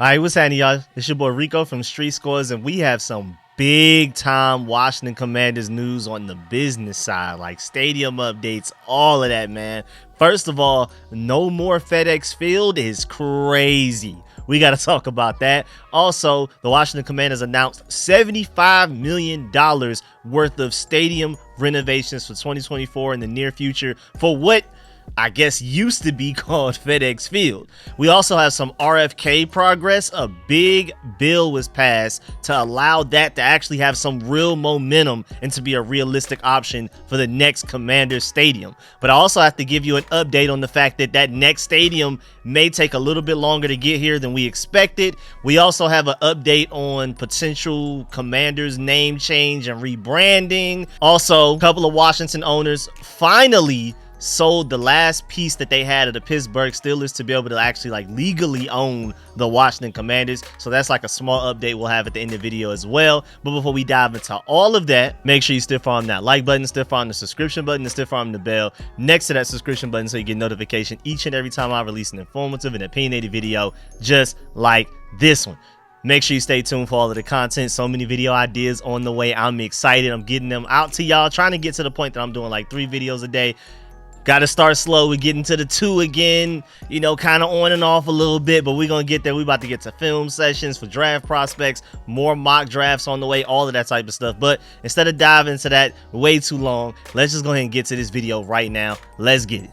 All right, what's happening, y'all? It's your boy Rico from RicoScores, and we have some big time Washington Commanders news on the business side, like stadium updates, all of that, man. First of all, no more FedEx Field is crazy. We got to talk about that. Also, the Washington Commanders announced $75 million worth of stadium renovations for 2024 in the near future for what I guess used to be called FedEx Field. We also have some RFK progress. A big bill was passed to allow that to actually have some real momentum and to be a realistic option for the next Commanders Stadium. But I also have to give you an update on the fact that that next stadium may take a little bit longer to get here than we expected. We also have an update on potential Commanders name change and rebranding. Also, a couple of Washington owners finally sold the last piece that they had of the Pittsburgh Steelers to be able to actually like legally own the Washington Commanders. So that's like a small update we'll have at the end of the video as well. But before we dive into all of that, make sure you stiff arm that like button, stiff arm the subscription button, and stiff arm the bell next to that subscription button so you get notification each and every time I release an informative and opinionated video just like this one. Make sure you stay tuned for all of the content. So many video ideas on the way. I'm excited. I'm getting them out to y'all, trying to get to the point that I'm doing like 3 videos a day. Got to start slow. We're getting to the 2 again, you know, kind of on and off a little bit, but we're going to get there. We're about to get to film sessions for draft prospects, more mock drafts on the way, all of that type of stuff. But instead of diving into that way too long, let's just go ahead and get to this video right now. Let's get it.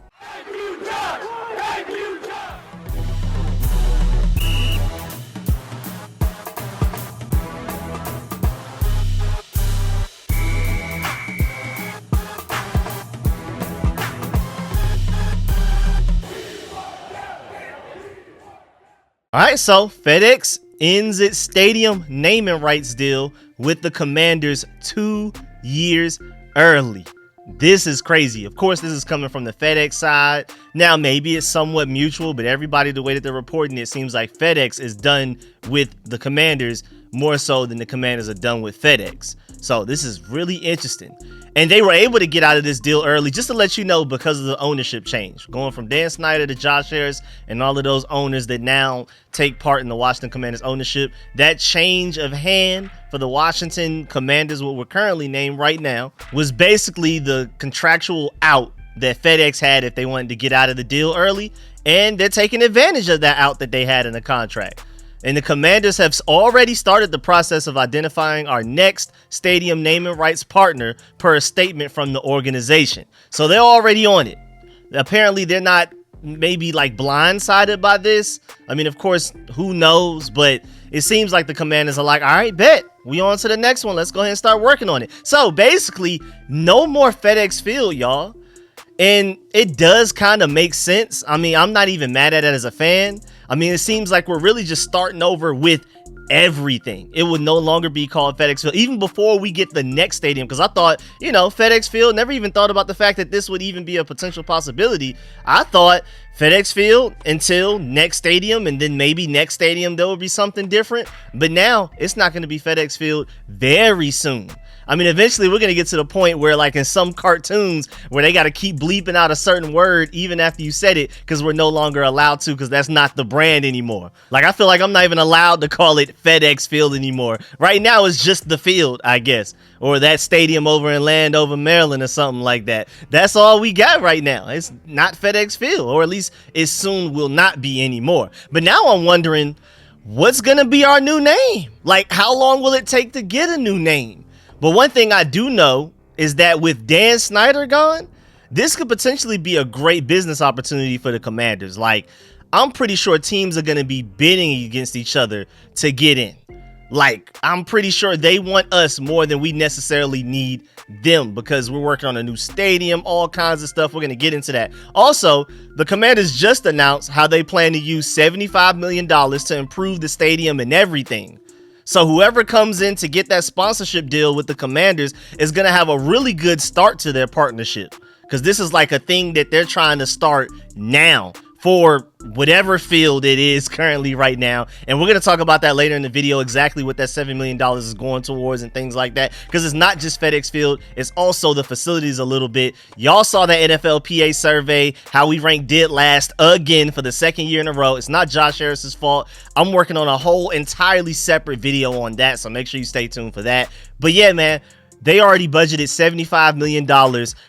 All right, so FedEx ends its stadium naming rights deal with the Commanders 2 years early. This is crazy. Of course, this is coming from the FedEx side. Now, maybe it's somewhat mutual, but everybody, the way that they're reporting it, seems like FedEx is done with the Commanders more so than the Commanders are done with FedEx. So this is really interesting. And they were able to get out of this deal early, just to let you know, because of the ownership change. Going from Dan Snyder to Josh Harris and all of those owners that now take part in the Washington Commanders ownership. That change of hand for the Washington Commanders, what we're currently named right now, was basically the contractual out that FedEx had if they wanted to get out of the deal early. And they're taking advantage of that out that they had in the contract. And the Commanders have already started the process of identifying our next stadium naming rights partner per a statement from the organization. So they're already on it. Apparently they're not maybe like blindsided by this. I mean, of course, who knows? But it seems like the Commanders are like, all right, bet. We on to the next one. Let's go ahead and start working on it. So basically, no more FedEx Field, y'all. And it does kind of make sense. I mean, I'm not even mad at it as a fan. I mean, it seems like we're really just starting over with everything. It would no longer be called FedEx Field, even before we get the next stadium. Because I thought, you know, FedEx Field, never even thought about the fact that this would even be a potential possibility. I thought FedEx Field until next stadium, and then maybe next stadium there will be something different. But now it's not going to be FedEx Field very soon. I mean, eventually we're going to get to the point where, like in some cartoons, where they got to keep bleeping out a certain word even after you said it, because we're no longer allowed to, because that's not the brand anymore. Like, I feel like I'm not even allowed to call it FedEx Field anymore. Right now, it's just the field, I guess, or that stadium over in Landover, Maryland, or something like that. That's all we got right now. It's not FedEx Field, or at least it soon will not be anymore. But now I'm wondering, what's going to be our new name? Like, how long will it take to get a new name? But one thing I do know is that with Dan Snyder gone, this could potentially be a great business opportunity for the Commanders. Like, I'm pretty sure teams are going to be bidding against each other to get in. Like, I'm pretty sure they want us more than we necessarily need them, because we're working on a new stadium, all kinds of stuff. We're going to get into that. Also, the Commanders just announced how they plan to use $75 million to improve the stadium and everything. So whoever comes in to get that sponsorship deal with the Commanders is going to have a really good start to their partnership, because this is like a thing that they're trying to start now for whatever field it is currently right now. And we're going to talk about that later in the video, exactly what that $7 million is going towards and things like that, because it's not just FedEx Field, it's also the facilities a little bit. Y'all saw that NFLPA survey, how we ranked dead last again for the second year in a row. It's not Josh Harris's fault. I'm working on a whole entirely separate video on that, so make sure you stay tuned for that. But yeah, man, they already budgeted $75 million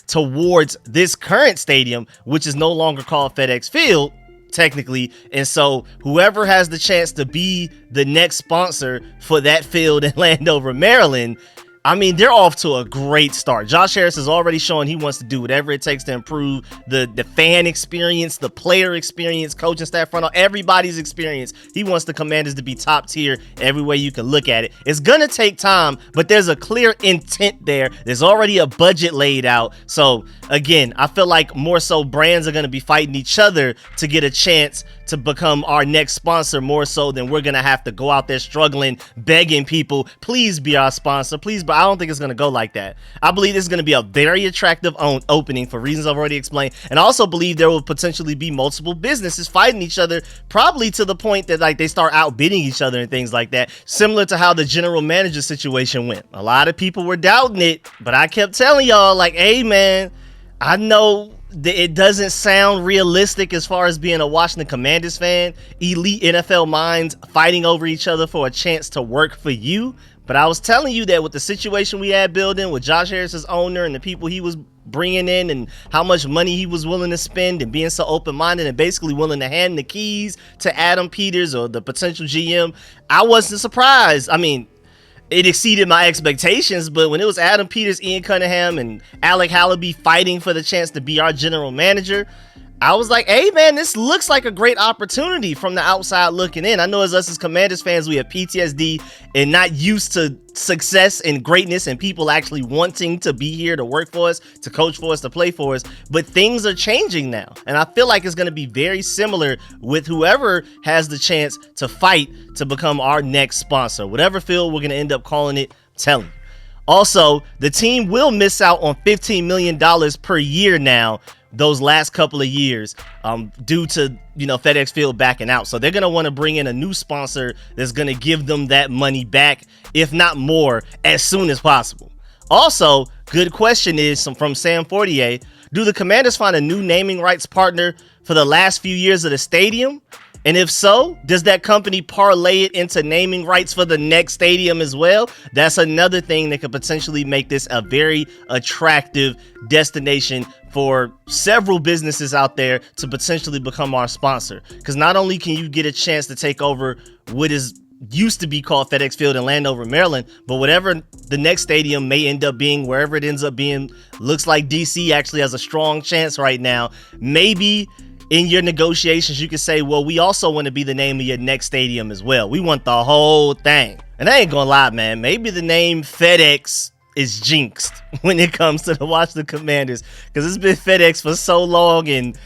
towards this current stadium, which is no longer called FedEx Field, technically. And so whoever has the chance to be the next sponsor for that field in Landover, Maryland, I mean, they're off to a great start. Josh Harris has already shown he wants to do whatever it takes to improve the fan experience, the player experience, coaching staff, front, everybody's experience. He wants the Commanders to be top tier every way you can look at it. It's going to take time, but there's a clear intent there. There's already a budget laid out. So again, I feel like more so brands are going to be fighting each other to get a chance to become our next sponsor, more so than we're going to have to go out there struggling, begging people, please be our sponsor, please. But I don't think it's going to go like that. I believe this is going to be a very attractive opening for reasons I've already explained. And I also believe there will potentially be multiple businesses fighting each other, probably to the point that like they start outbidding each other and things like that, similar to how the general manager situation went. A lot of people were doubting it, but I kept telling y'all like, hey man, I know it doesn't sound realistic as far as being a Washington Commanders fan, elite NFL minds fighting over each other for a chance to work for you. But I was telling you that with the situation we had building with Josh Harris's owner and the people he was bringing in and how much money he was willing to spend and being so open-minded and basically willing to hand the keys to Adam Peters or the potential GM, I wasn't surprised. I mean, it exceeded my expectations, but when it was Adam Peters, Ian Cunningham, and Alec Hallaby fighting for the chance to be our general manager, I was like, hey man, this looks like a great opportunity from the outside looking in. I know as us as Commanders fans, we have PTSD and not used to success and greatness and people actually wanting to be here to work for us, to coach for us, to play for us. But things are changing now. And I feel like it's going to be very similar with whoever has the chance to fight to become our next sponsor. Whatever field we're going to end up calling it, tell me. Also, the team will miss out on $15 million per year now, those last couple of years, due to, FedEx Field backing out. So they're going to want to bring in a new sponsor that's going to give them that money back, if not more, as soon as possible. Also, good question is from Sam Fortier. Do the Commanders find a new naming rights partner for the last few years of the stadium? And if so, does that company parlay it into naming rights for the next stadium as well? That's another thing that could potentially make this a very attractive destination for several businesses out there to potentially become our sponsor. Because not only can you get a chance to take over what is used to be called FedEx Field in Landover, Maryland, but whatever the next stadium may end up being, wherever it ends up being, looks like DC actually has a strong chance right now. Maybe in your negotiations, you could say, well, we also want to be the name of your next stadium as well. We want the whole thing. And I ain't gonna lie, man, maybe the name FedEx is jinxed when it comes to the Washington Commanders, because it's been FedEx for so long and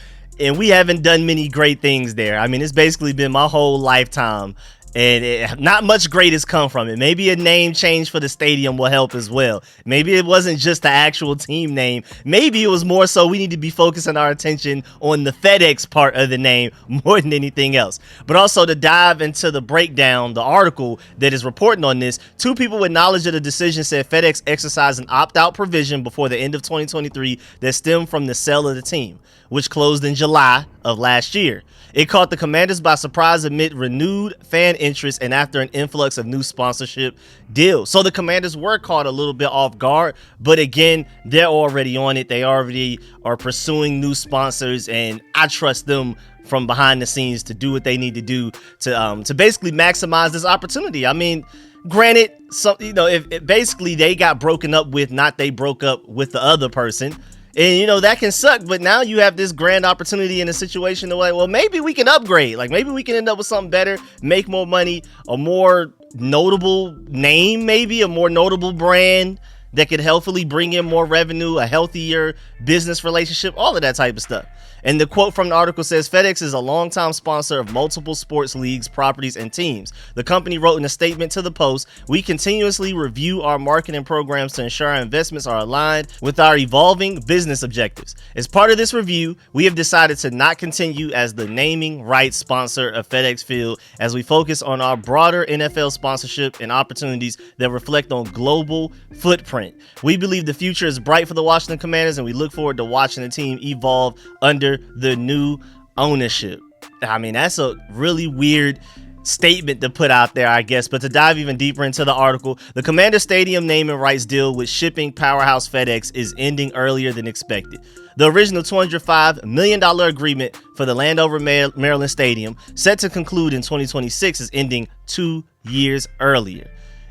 we haven't done many great things there. I mean, it's basically been my whole lifetime. And not much great has come from it. Maybe a name change for the stadium will help as well. Maybe it wasn't just the actual team name. Maybe it was more so we need to be focusing our attention on the FedEx part of the name more than anything else. But also to dive into the breakdown, the article that is reporting on this, two people with knowledge of the decision said FedEx exercised an opt-out provision before the end of 2023 that stemmed from the sale of the team, which closed in July of last year. It caught the Commanders by surprise amid renewed fan interest and after an influx of new sponsorship deals. So the Commanders were caught a little bit off guard, but again, they're already on it. They already are pursuing new sponsors, and I trust them from behind the scenes to do what they need to do to basically maximize this opportunity. I mean, granted, if basically they got broken up with, not they broke up with the other person. And, that can suck, but now you have this grand opportunity in a situation to like, well, maybe we can upgrade. Like, maybe we can end up with something better, make more money, a more notable name, maybe a more notable brand that could healthily bring in more revenue, a healthier business relationship, all of that type of stuff. And the quote from the article says, FedEx is a longtime sponsor of multiple sports leagues, properties, and teams. The company wrote in a statement to the Post, "We continuously review our marketing programs to ensure our investments are aligned with our evolving business objectives. As part of this review, we have decided to not continue as the naming rights sponsor of FedEx Field as we focus on our broader NFL sponsorship and opportunities that reflect on global footprint. We believe the future is bright for the Washington Commanders, and we look forward to watching the team evolve under the new ownership." I mean, that's a really weird statement to put out there, I guess. But to dive even deeper into the article, the Commander Stadium naming rights deal with shipping powerhouse FedEx is ending earlier than expected. The original $205 million agreement for the Landover, Maryland Stadium, set to conclude in 2026, is ending 2 years earlier.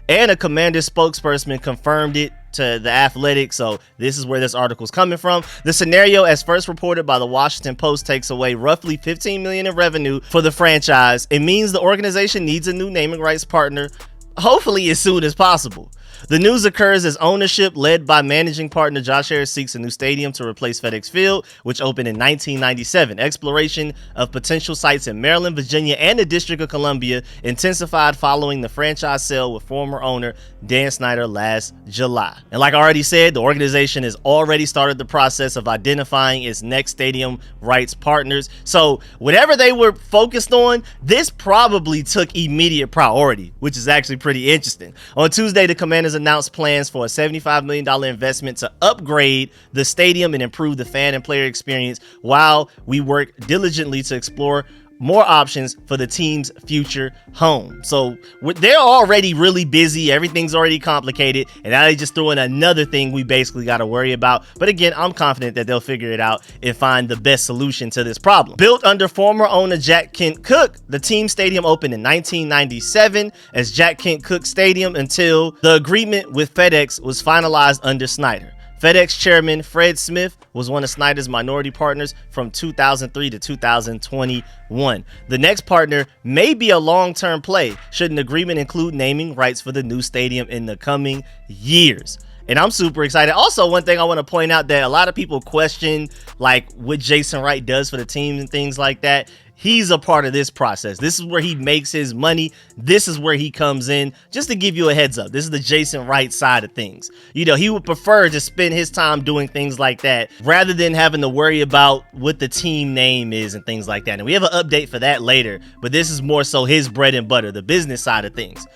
And a Commander spokesperson confirmed it to The Athletic, so this is where this article is coming from. The scenario, as first reported by the Washington Post, takes away roughly $15 million in revenue for the franchise. It means the organization needs a new naming rights partner, hopefully as soon as possible. The news occurs as ownership, led by managing partner Josh Harris, seeks a new stadium to replace FedEx Field, which opened in 1997. Exploration of potential sites in Maryland, Virginia, and the District of Columbia intensified following the franchise sale with former owner Dan Snyder last July. And like I already said, the organization has already started the process of identifying its next stadium rights partners. So whatever they were focused on, this probably took immediate priority, which is actually pretty interesting. On Tuesday, the Commanders announced plans for a $75 million investment to upgrade the stadium and improve the fan and player experience, while we work diligently to explore more options for the team's future home. So they're already really busy. Everything's already complicated. And now they just throw in another thing we basically got to worry about. But again, I'm confident that they'll figure it out and find the best solution to this problem. Built under former owner Jack Kent Cooke, the team stadium opened in 1997 as Jack Kent Cooke Stadium until the agreement with FedEx was finalized under Snyder. FedEx chairman Fred Smith was one of Snyder's minority partners from 2003 to 2021. The next partner may be a long-term play should an agreement include naming rights for the new stadium in the coming years. And I'm super excited. Also, one thing I want to point out that a lot of people question, like, what Jason Wright does for the team and things like that. He's a part of this process. This is where he makes his money. This is where he comes in. Just to give you a heads up, this is the Jason Wright side of things. You know, he would prefer to spend his time doing things like that rather than having to worry about what the team name is and things like that. And we have an update for that later, but this is more so his bread and butter, the business side of things.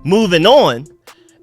Moving on,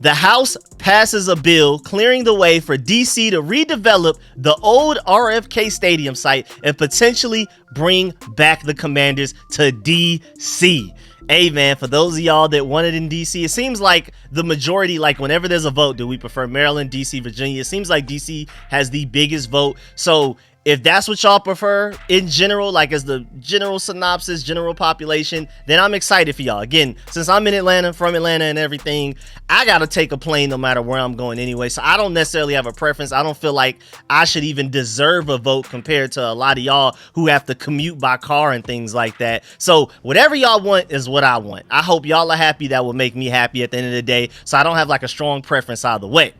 the House passes a bill clearing the way for DC to redevelop the old RFK Stadium site and potentially bring back the Commanders to DC. Hey man, for those of y'all that want it in DC, it seems like the majority, like whenever there's a vote, do we prefer Maryland, DC, Virginia? It seems like DC has the biggest vote. So if that's what y'all prefer in general, like as the general synopsis, general population, then I'm excited for y'all. Again, since I'm in Atlanta, from Atlanta and everything, I got to take a plane no matter where I'm going anyway. So I don't necessarily have a preference. I don't feel like I should even deserve a vote compared to a lot of y'all who have to commute by car and things like that. So whatever y'all want is what I want. I hope y'all are happy. That will make me happy at the end of the day. So I don't have like a strong preference either way.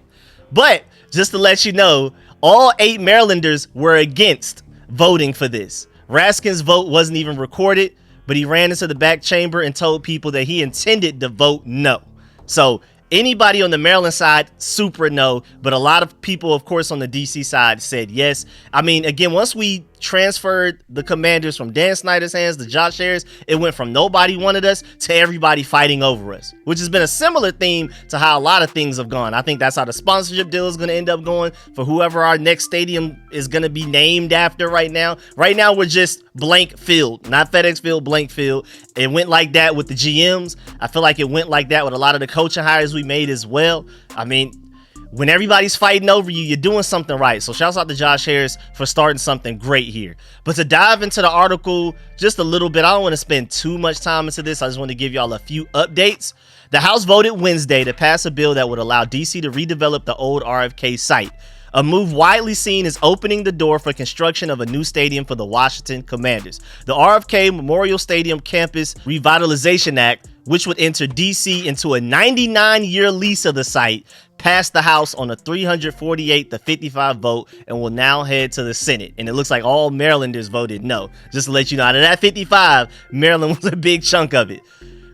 But just to let you know, all 8 Marylanders were against voting for this. Raskin's vote wasn't even recorded, but he ran into the back chamber and told people that he intended to vote no. So anybody on the Maryland side, super no, but a lot of people, of course, on the DC side said yes. I mean, again, once we transferred the Commanders from Dan Snyder's hands to Josh Harris, it went from nobody wanted us to everybody fighting over us, which has been a similar theme to how a lot of things have gone. I think that's how the sponsorship deal is going to end up going for whoever our next stadium is going to be named after right now. Right now, we're just blank field, not FedEx Field, blank field. It went like that with the GMs. I feel like it went like that with a lot of the coaching hires we made as well. I mean, when everybody's fighting over you, you're doing something right. So shouts out to Josh Harris for starting something great here. But to dive into the article just a little bit, I don't want to spend too much time into this. I just want to give y'all a few updates. The House voted Wednesday to pass a bill that would allow DC to redevelop the old RFK site, a move widely seen as opening the door for construction of a new stadium for the Washington Commanders. The RFK Memorial Stadium Campus Revitalization Act, which would enter DC into a 99-year lease of the site, passed the House on a 348-55 vote and will now head to the Senate. And it looks like all Marylanders voted no. Just to let you know, out of that 55, Maryland was a big chunk of it.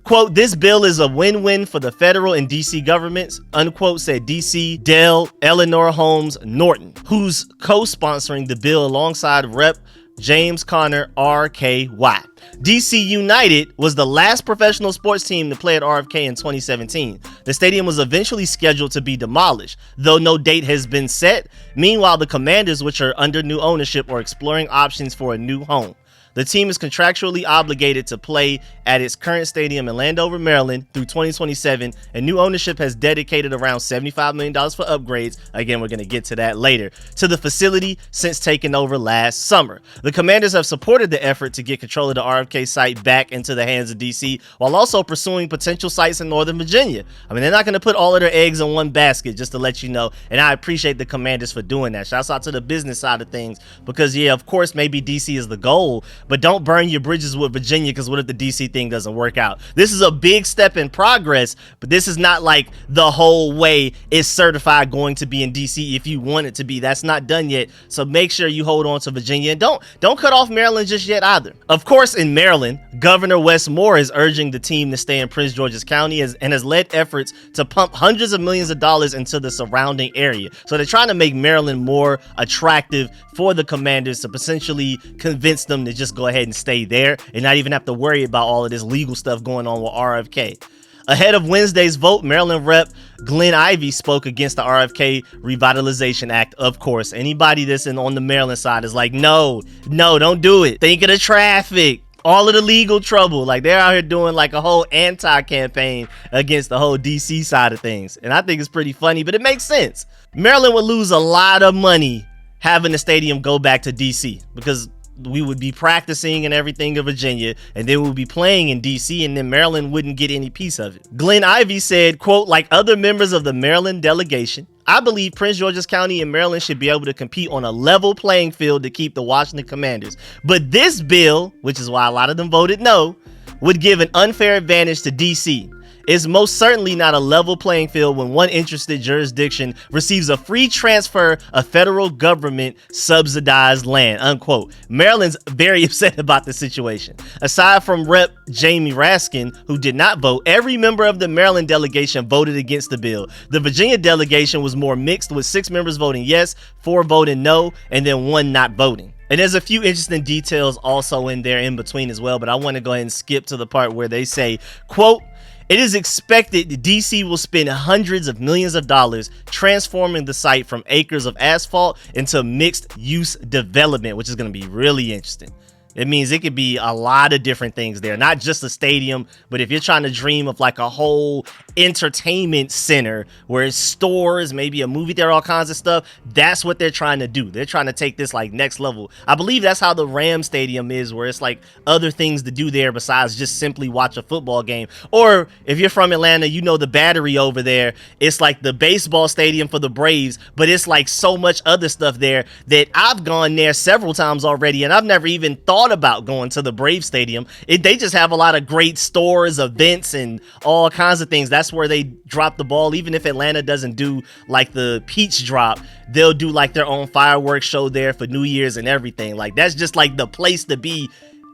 Quote, this bill is a win-win for the federal and DC governments, unquote, said DC Dale Eleanor Holmes Norton, who's co-sponsoring the bill alongside Rep. James Conner RKY. DC United was the last professional sports team to play at RFK in 2017. The stadium was eventually scheduled to be demolished, though no date has been set. Meanwhile, the Commanders, which are under new ownership, are exploring options for a new home. The team is contractually obligated to play at its current stadium in Landover, Maryland through 2027, and new ownership has dedicated around $75 million for upgrades. Again, we're going to get to that later, to the facility since taking over last summer. The Commanders have supported the effort to get control of the RFK site back into the hands of DC, while also pursuing potential sites in Northern Virginia. I mean, they're not going to put all of their eggs in one basket, just to let you know, and I appreciate the Commanders for doing that. Shouts out to the business side of things, because yeah, of course, maybe DC is the goal, but don't burn your bridges with Virginia, because what if the DC thing doesn't work out? This is a big step in progress, but this is not like the whole way it's certified going to be in DC if you want it to be. That's not done yet, so make sure you hold on to Virginia, and don't cut off Maryland just yet either. Of course, in Maryland, Governor Wes Moore is urging the team to stay in Prince George's County and has led efforts to pump hundreds of millions of dollars into the surrounding area. So they're trying to make Maryland more attractive for the Commanders, to potentially convince them to just go ahead and stay there and not even have to worry about all of this legal stuff going on with RFK. Ahead of Wednesday's vote, Maryland Rep. Glenn Ivey spoke against the RFK Revitalization Act. Of course, anybody that's on the Maryland side is like, no, don't do it. Think of the traffic, all of the legal trouble. Like, they're out here doing like a whole anti-campaign against the whole DC side of things. And I think it's pretty funny, but it makes sense. Maryland would lose a lot of money having the stadium go back to DC, because we would be practicing and everything in Virginia, and then we'll be playing in DC, and then Maryland wouldn't get any piece of it. Glenn Ivey said, quote, like other members of the Maryland delegation, I believe Prince George's County and Maryland should be able to compete on a level playing field to keep the Washington Commanders. But this bill, which is why a lot of them voted no, would give an unfair advantage to DC. It's most certainly not a level playing field when one interested jurisdiction receives a free transfer of federal government subsidized land, unquote. Maryland's very upset about the situation. Aside from Rep. Jamie Raskin, who did not vote, every member of the Maryland delegation voted against the bill. The Virginia delegation was more mixed, with 6 members voting yes, 4 voting no, and then 1 not voting. And there's a few interesting details also in there in between as well, but I want to go ahead and skip to the part where they say, quote, it is expected that DC will spend hundreds of millions of dollars transforming the site from acres of asphalt into mixed use development, which is going to be really interesting. It means it could be a lot of different things there, not just a stadium, but if you're trying to dream of like a whole entertainment center where it's stores, maybe a movie theater, all kinds of stuff, that's what they're trying to do. They're trying to take this like next level. I believe that's how the Rams Stadium is, where it's like other things to do there besides just simply watch a football game. Or if you're from Atlanta, you know the Battery over there, it's like the baseball stadium for the Braves, but it's like so much other stuff there that I've gone there several times already, and I've never even thought about going to the Brave Stadium. They just have a lot of great stores, events, and all kinds of things. That's where they drop the ball. Even if Atlanta doesn't do like the peach drop, they'll do like their own fireworks show there for New Year's and everything. Like, that's just like the place to be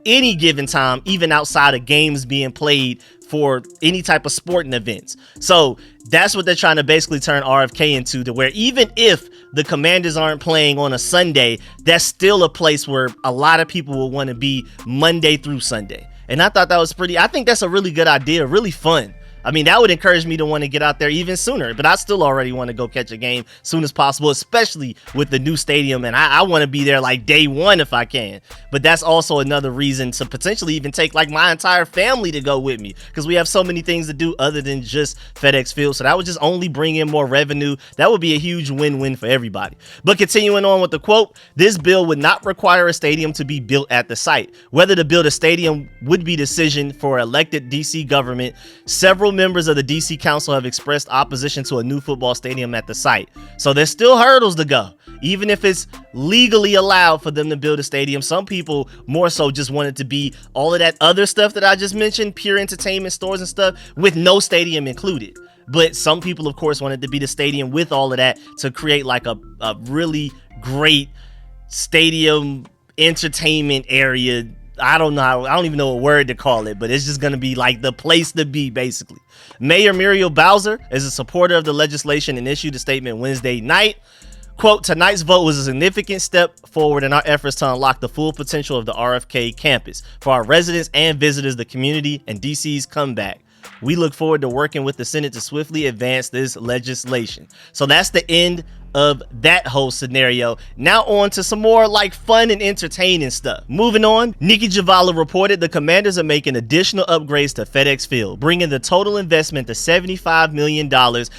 any given time, even outside of games being played for any type of sporting events. So that's what they're trying to basically turn RFK into, to where even if the Commanders aren't playing on a Sunday, that's still a place where a lot of people will want to be Monday through Sunday. And I thought that was I think that's a really good idea, really fun. I mean, that would encourage me to want to get out there even sooner, but I still already want to go catch a game as soon as possible, especially with the new stadium. And I want to be there like day one if I can. But that's also another reason to potentially even take like my entire family to go with me, because we have so many things to do other than just FedEx Field. So that would just only bring in more revenue. That would be a huge win-win for everybody. But continuing on with the quote, this bill would not require a stadium to be built at the site. Whether to build a stadium would be decision for elected DC government. Several members of the DC Council have expressed opposition to a new football stadium at the site. So there's still hurdles to go. Even if it's legally allowed for them to build a stadium, some people more so just want it to be all of that other stuff that I just mentioned, pure entertainment stores and stuff, with no stadium included. But some people, of course, wanted to be the stadium with all of that to create like a really great stadium entertainment area. I don't even know what word to call it, but it's just going to be like the place to be, basically. Mayor Muriel Bowser is a supporter of the legislation and issued a statement Wednesday night. Quote, tonight's vote was a significant step forward in our efforts to unlock the full potential of the RFK campus for our residents and visitors, the community, and DC's comeback. We look forward to working with the Senate to swiftly advance this legislation. So that's the end of that whole scenario. Now on to some more like fun and entertaining stuff. Moving on, Nikki Javala reported the Commanders are making additional upgrades to FedEx Field, bringing the total investment to $75 million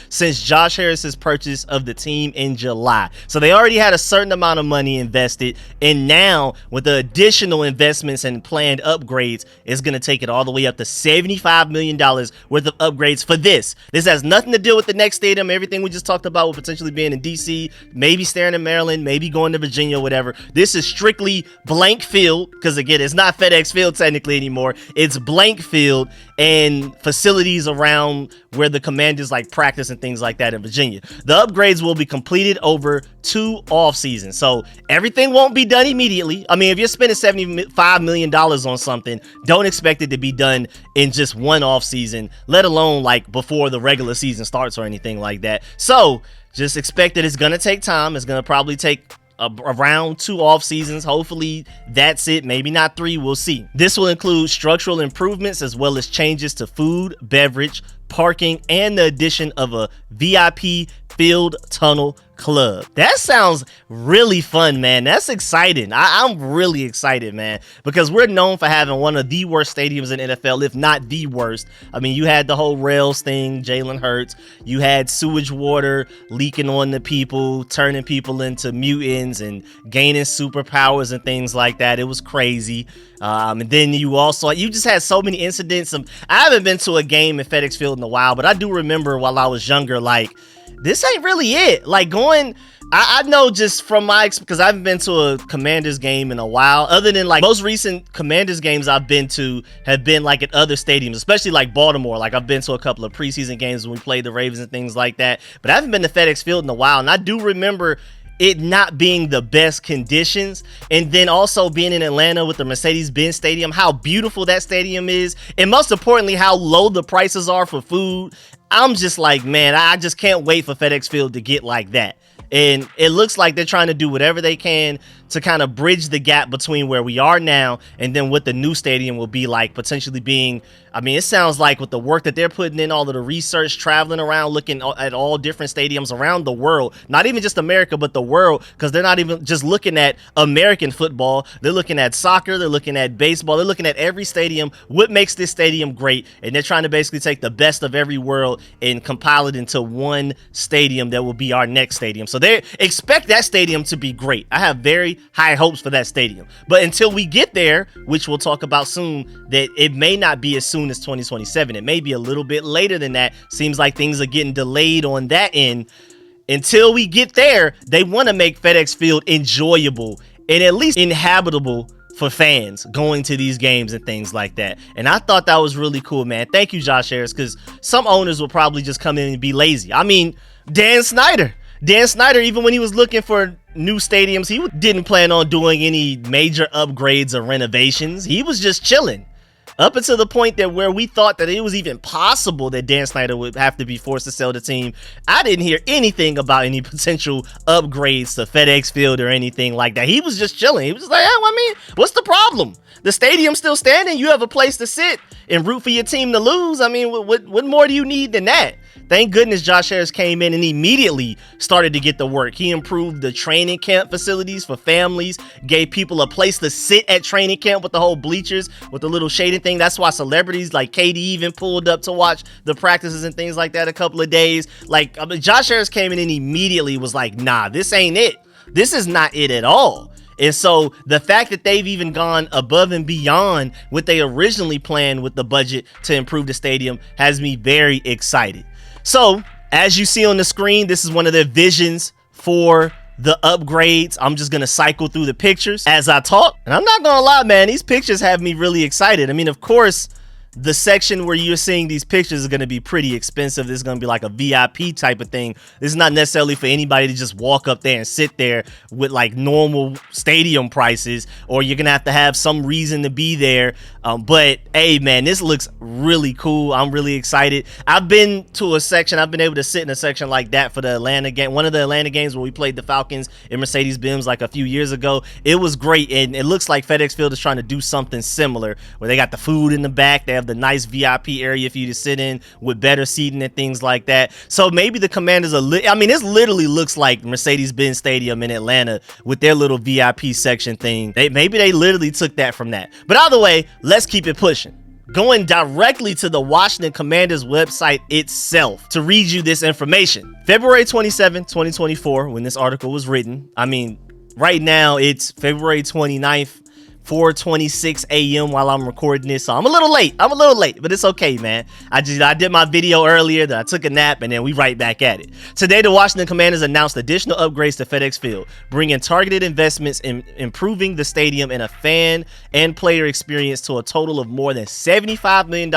since Josh Harris's purchase of the team in July. So they already had a certain amount of money invested, and now with the additional investments and planned upgrades, it's going to take it all the way up to $75 million worth of upgrades for this. This has nothing to do with the next stadium. Everything we just talked about will potentially being in DC, maybe staying in Maryland, maybe going to Virginia, whatever. This is strictly blank field, because again, it's not FedEx Field technically anymore. It's blank field and facilities around where the Commanders like practice and things like that in Virginia. The upgrades will be completed over 2 off seasons, so everything won't be done immediately. I mean, if you're spending $75 million on something, don't expect it to be done in just one off season, let alone like before the regular season starts or anything like that. So just expect that it's going to take time. It's going to probably take around 2 off seasons. Hopefully that's it. Maybe not 3. We'll see. This will include structural improvements as well as changes to food, beverage, parking, and the addition of a VIP field tunnel club. That sounds really fun, man. That's exciting. I'm really excited, man, because we're known for having one of the worst stadiums in NFL, if not the worst. I mean, you had the whole rails thing, Jalen Hurts. You had sewage water leaking on the people, turning people into mutants and gaining superpowers and things like that. It was crazy. And then you just had so many incidents. I haven't been to a game at FedEx Field in a while, but I do remember while I was younger, like, this ain't really it. Like going, I know just from because I haven't been to a Commanders game in a while, other than like most recent Commanders games I've been to have been like at other stadiums, especially like Baltimore. Like I've been to a couple of preseason games when we played the Ravens and things like that, but I haven't been to FedEx Field in a while. And I do remember it not being the best conditions, and then also being in Atlanta with the Mercedes-Benz Stadium, how beautiful that stadium is, and most importantly how low the prices are for food. I'm just like, man, I just can't wait for FedEx Field to get like that. And it looks like they're trying to do whatever they can to kind of bridge the gap between where we are now and then what the new stadium will be like, potentially being, I mean, it sounds like with the work that they're putting in, all of the research, traveling around, looking at all different stadiums around the world, not even just America, but the world, because they're not even just looking at American football. They're looking at soccer. They're looking at baseball. They're looking at every stadium. What makes this stadium great? And they're trying to basically take the best of every world and compile it into one stadium that will be our next stadium. So they expect that stadium to be great. I have very high hopes for that stadium. But until we get there, which we'll talk about soon, that it may not be as soon as 2027. It may be a little bit later than that. Seems like things are getting delayed on that end. Until we get there, they want to make FedEx Field enjoyable and at least inhabitable for fans going to these games and things like that. And I thought that was really cool, man. Thank you, Josh Harris, because some owners will probably just come in and be lazy. I mean, Dan Snyder, even when he was looking for new stadiums, he didn't plan on doing any major upgrades or renovations. He was just chilling. Up until the point that where we thought that it was even possible that Dan Snyder would have to be forced to sell the team, I didn't hear anything about any potential upgrades to FedEx Field or anything like that. He was just chilling. He was like, oh, I mean, what's the problem? The stadium's still standing. You have a place to sit and root for your team to lose. I mean, what more do you need than that? Thank goodness Josh Harris came in and immediately started to get the work. He improved the training camp facilities for families, gave people a place to sit at training camp with the whole bleachers, with the little shading thing. That's why celebrities like KD even pulled up to watch the practices and things like that a couple of days. Like, I mean, Josh Harris came in and immediately was like, nah, this ain't it. This is not it at all. And so the fact that they've even gone above and beyond what they originally planned with the budget to improve the stadium has me very excited. So, as you see on the screen, this is one of their visions for the upgrades. I'm just going to cycle through the pictures as I talk. And I'm not going to lie, man, these pictures have me really excited. I mean, of course, the section where you're seeing these pictures is going to be pretty expensive. This is going to be like a VIP type of thing. This is not necessarily for anybody to just walk up there and sit there with like normal stadium prices, or you're going to have some reason to be there. But hey, man, this looks really cool. I'm really excited. I've been to a section. I've been able to sit in a section like that for the Atlanta game. One of the Atlanta games where we played the Falcons in Mercedes-Benz like a few years ago. It was great. And it looks like FedEx Field is trying to do something similar where they got the food in the back. They have the nice VIP area for you to sit in with better seating and things like that. So maybe the Commanders are I mean, this literally looks like Mercedes-Benz Stadium in Atlanta with their little VIP section thing. Maybe they literally took that from that. But either way, let's keep it pushing. Going directly to the Washington Commanders website itself to read you this information. February 27, 2024, when this article was written. I mean, right now it's February 29th. 4:26 a.m. while I'm recording this, so I'm a little late, but it's okay, man. I did my video earlier, that I took a nap, and then we right back at it. Today, the Washington Commanders announced additional upgrades to FedEx Field, bringing targeted investments in improving the stadium and a fan and player experience to a total of more than $75 million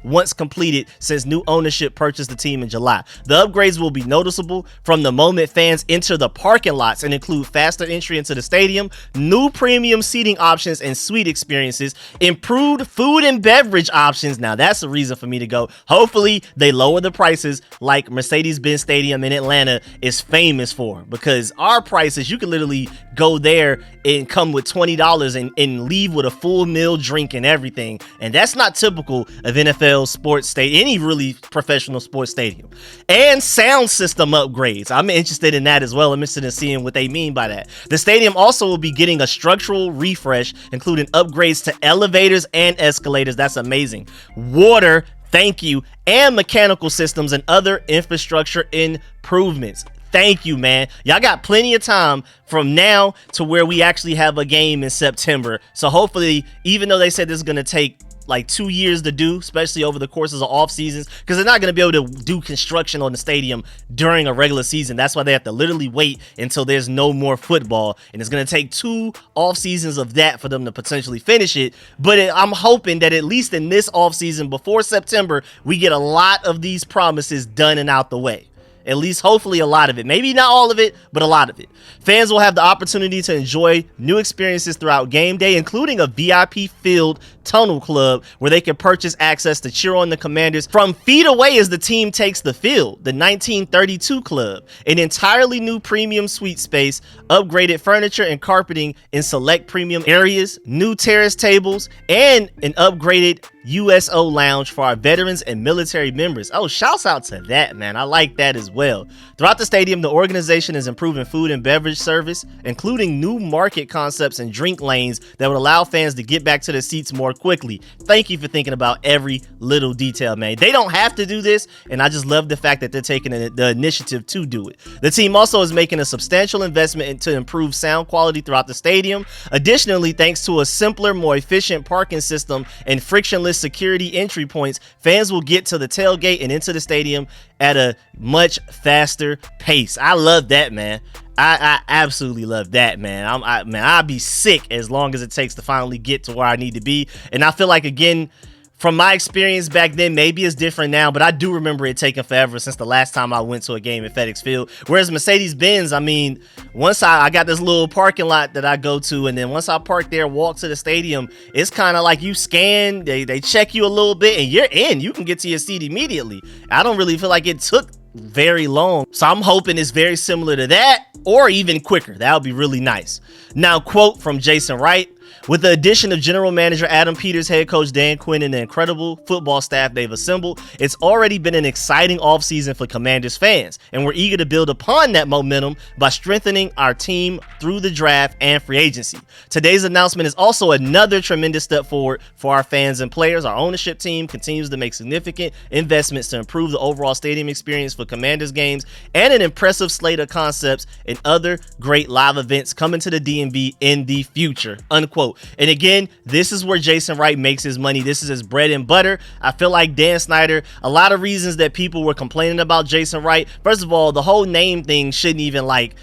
once completed since new ownership purchased the team in July. The upgrades will be noticeable from the moment fans enter the parking lots and include faster entry into the stadium, new premium seating options and suite experiences, improved food and beverage options. Now that's a reason for me to go. Hopefully they lower the prices like Mercedes-Benz Stadium in Atlanta is famous for, because our prices, you can literally go there and come with $20 and leave with a full meal, drink, and everything. And that's not typical of NFL sports stadium, any really professional sports stadium. And sound system upgrades. I'm interested in that as well. I'm interested in seeing what they mean by that. The stadium also will be getting a structural refresh, including upgrades to elevators and escalators. That's amazing. Water, thank you, and mechanical systems and other infrastructure improvements. Thank you, man. Y'all got plenty of time from now to where we actually have a game in September. So hopefully, even though they said this is going to take like 2 years to do, especially over the courses of off seasons, because they're not going to be able to do construction on the stadium during a regular season. That's why they have to literally wait until there's no more football, and it's going to take 2 off seasons of that for them to potentially finish it. But I'm hoping that at least in this off season before September, we get a lot of these promises done and out the way. At least hopefully a lot of it. Maybe not all of it, but a lot of it. Fans will have the opportunity to enjoy new experiences throughout game day, including a VIP filled tunnel club where they can purchase access to cheer on the Commanders from feet away as the team takes the field. The 1932 Club, an entirely new premium suite space, upgraded furniture and carpeting in select premium areas, new terrace tables, and an upgraded USO lounge for our veterans and military members. Oh, shouts out to that, man. I like that as well. Throughout the stadium, the organization is improving food and beverage service, including new market concepts and drink lanes that would allow fans to get back to their seats more quickly. Thank you for thinking about every little detail, man. They don't have to do this, and I just love the fact that they're taking the initiative to do it. The team also is making a substantial investment to improve sound quality throughout the stadium. Additionally, thanks to a simpler, more efficient parking system and frictionless security entry points, fans will get to the tailgate and into the stadium at a much faster pace. I love that, man. I absolutely love that, man. I'll be sick as long as it takes to finally get to where I need to be. And I feel like, again, from my experience back then, maybe it's different now, but I do remember it taking forever since the last time I went to a game at FedEx Field. Whereas Mercedes-Benz, I mean, once I got this little parking lot that I go to, and then once I park there, walk to the stadium, it's kind of like you scan, they check you a little bit, and you're in. You can get to your seat immediately. I don't really feel like it took very long. So I'm hoping it's very similar to that, or even quicker. That would be really nice. Now, quote from Jason Wright: with the addition of general manager Adam Peters, head coach Dan Quinn, and the incredible football staff they've assembled, it's already been an exciting offseason for Commanders fans, and we're eager to build upon that momentum by strengthening our team through the draft and free agency. Today's announcement is also another tremendous step forward for our fans and players. Our ownership team continues to make significant investments to improve the overall stadium experience for Commanders games, and an impressive slate of concepts and other great live events coming to the DMV in the future, unquote. And again, this is where Jason Wright makes his money. This is his bread and butter. I feel like Dan Snyder, a lot of reasons that people were complaining about Jason Wright. First of all, the whole name thing shouldn't even, like,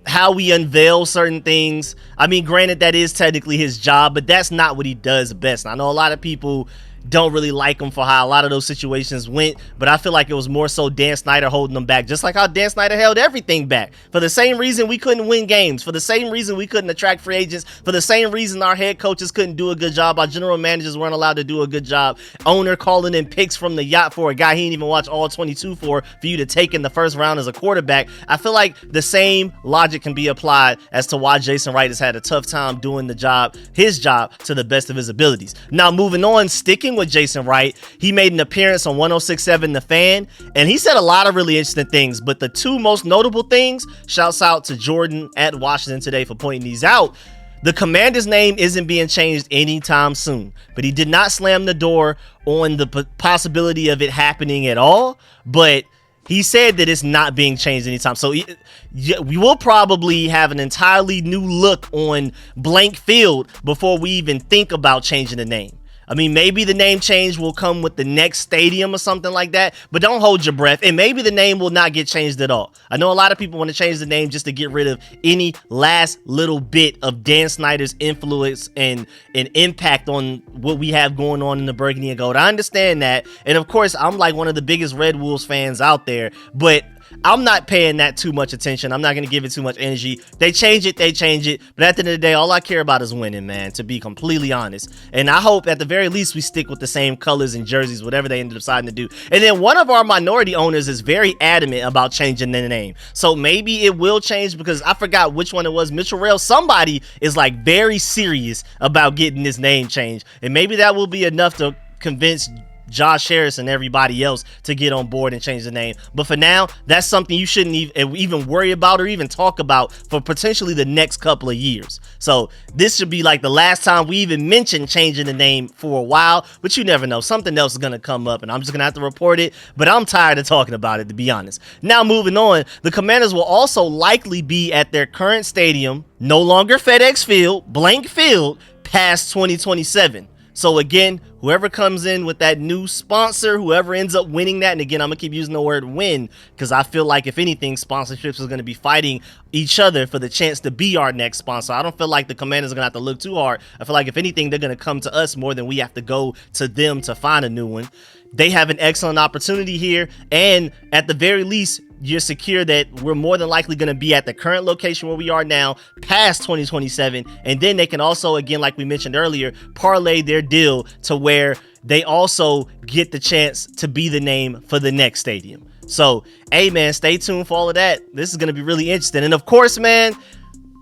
how we unveil certain things. I mean, granted, that is technically his job, but that's not what he does best. And I know a lot of people don't really like him for how a lot of those situations went, but I feel like it was more so Dan Snyder holding them back, just like how Dan Snyder held everything back. For the same reason we couldn't win games, for the same reason we couldn't attract free agents, for the same reason our head coaches couldn't do a good job, our general managers weren't allowed to do a good job, owner calling in picks from the yacht for a guy he didn't even watch all 22 for you to take in the first round as a quarterback. I feel like the same logic can be applied as to why Jason Wright has had a tough time doing the job, his job, to the best of his abilities. Now, moving on, sticking with Jason Wright, he made an appearance on 106.7 The Fan, and he said a lot of really interesting things, but the two most notable things, shouts out to Jordan at Washington Today for pointing these out. The Commander's name isn't being changed anytime soon, but he did not slam the door on the possibility of it happening at all, but he said that it's not being changed anytime. So we will probably have an entirely new look on blank field before we even think about changing the name. I mean, maybe the name change will come with the next stadium or something like that, but don't hold your breath. And maybe the name will not get changed at all. I know a lot of people want to change the name just to get rid of any last little bit of Dan Snyder's influence and impact on what we have going on in the Burgundy and Gold. I understand that. And of course, I'm like one of the biggest Red Wolves fans out there, but I'm not paying that too much attention. I'm not going to give it too much energy. They change it. But at the end of the day, all I care about is winning, man, to be completely honest. And I hope at the very least we stick with the same colors and jerseys, whatever they ended up deciding to do. And then one of our minority owners is very adamant about changing the name. So maybe it will change, because I forgot which one it was. Mitchell Rail, somebody is like very serious about getting this name changed. And maybe that will be enough to convince Josh Harris and everybody else to get on board and change the name. But for now, that's something you shouldn't even worry about or even talk about for potentially the next couple of years. So this should be like the last time we even mention changing the name for a while, but you never know. Something else is going to come up and I'm just going to have to report it, but I'm tired of talking about it, to be honest. Now, moving on, the Commanders will also likely be at their current stadium, no longer FedEx Field, blank field, past 2027. So again, whoever comes in with that new sponsor, whoever ends up winning that, and again, I'm going to keep using the word win, because I feel like if anything, sponsorships is going to be fighting each other for the chance to be our next sponsor. I don't feel like the Commanders are going to have to look too hard. I feel like if anything, they're going to come to us more than we have to go to them to find a new one. They have an excellent opportunity here, and at the very least, you're secure that we're more than likely going to be at the current location where we are now past 2027. And then they can also, again, like we mentioned earlier, parlay their deal to where they also get the chance to be the name for the next stadium. So, hey, man, stay tuned for all of that. This is going to be really interesting. And of course, man,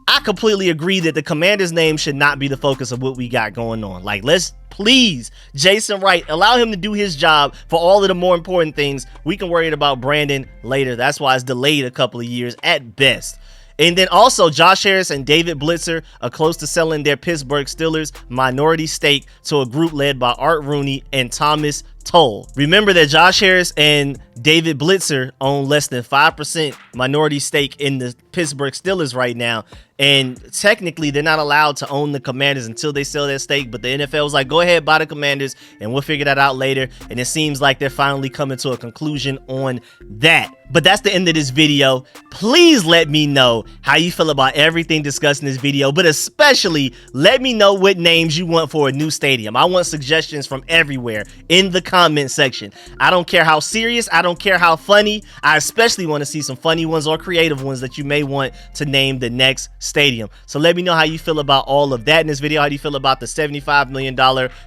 I completely agree that the Commander's name should not be the focus of what we got going on. Like, let's please, Jason Wright, allow him to do his job for all of the more important things. We can worry about Brandon later. That's why it's delayed a couple of years at best. And then also, Josh Harris and David Blitzer are close to selling their Pittsburgh Steelers minority stake to a group led by Art Rooney and Thomas Tull. Remember that Josh Harris and David Blitzer own less than 5% minority stake in the Pittsburgh Steelers right now. And technically, they're not allowed to own the Commanders until they sell their stake. But the NFL was like, go ahead, buy the Commanders, and we'll figure that out later. And it seems like they're finally coming to a conclusion on that. But that's the end of this video. Please let me know how you feel about everything discussed in this video. But especially, let me know what names you want for a new stadium. I want suggestions from everywhere in the comment section. I don't care how serious. I don't care how funny. I especially want to see some funny ones or creative ones that you may want to name the next stadium. So let me know how you feel about all of that in this video. How do you feel about the $75 million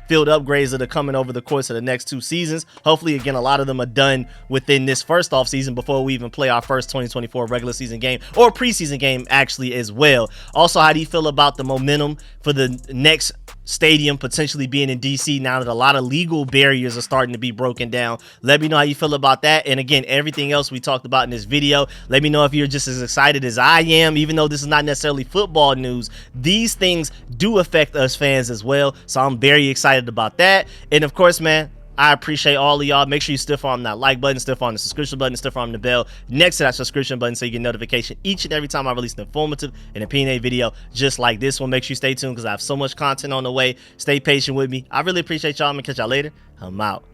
field upgrades that are coming over the course of the next 2 seasons? Hopefully, again, a lot of them are done within this first off season before we even play our first 2024 regular season game or preseason game actually as well. Also, how do you feel about the momentum for the next stadium potentially being in DC now that a lot of legal barriers are starting to be broken down? Let me know how you feel about that. And again, everything else we talked about in this video, let me know if you're just as excited as I am. Even though this is not necessarily football news, these things do affect us fans as well, so I'm very excited about that. And of course, man, I appreciate all of y'all. Make sure you stiff arm that like button, stiff arm the subscription button, stiff arm the bell next to that subscription button so you get notification each and every time I release an informative and opinionated video just like this one. Make sure you stay tuned because I have so much content on the way. Stay patient with me. I really appreciate y'all. I'm gonna catch y'all later. I'm out.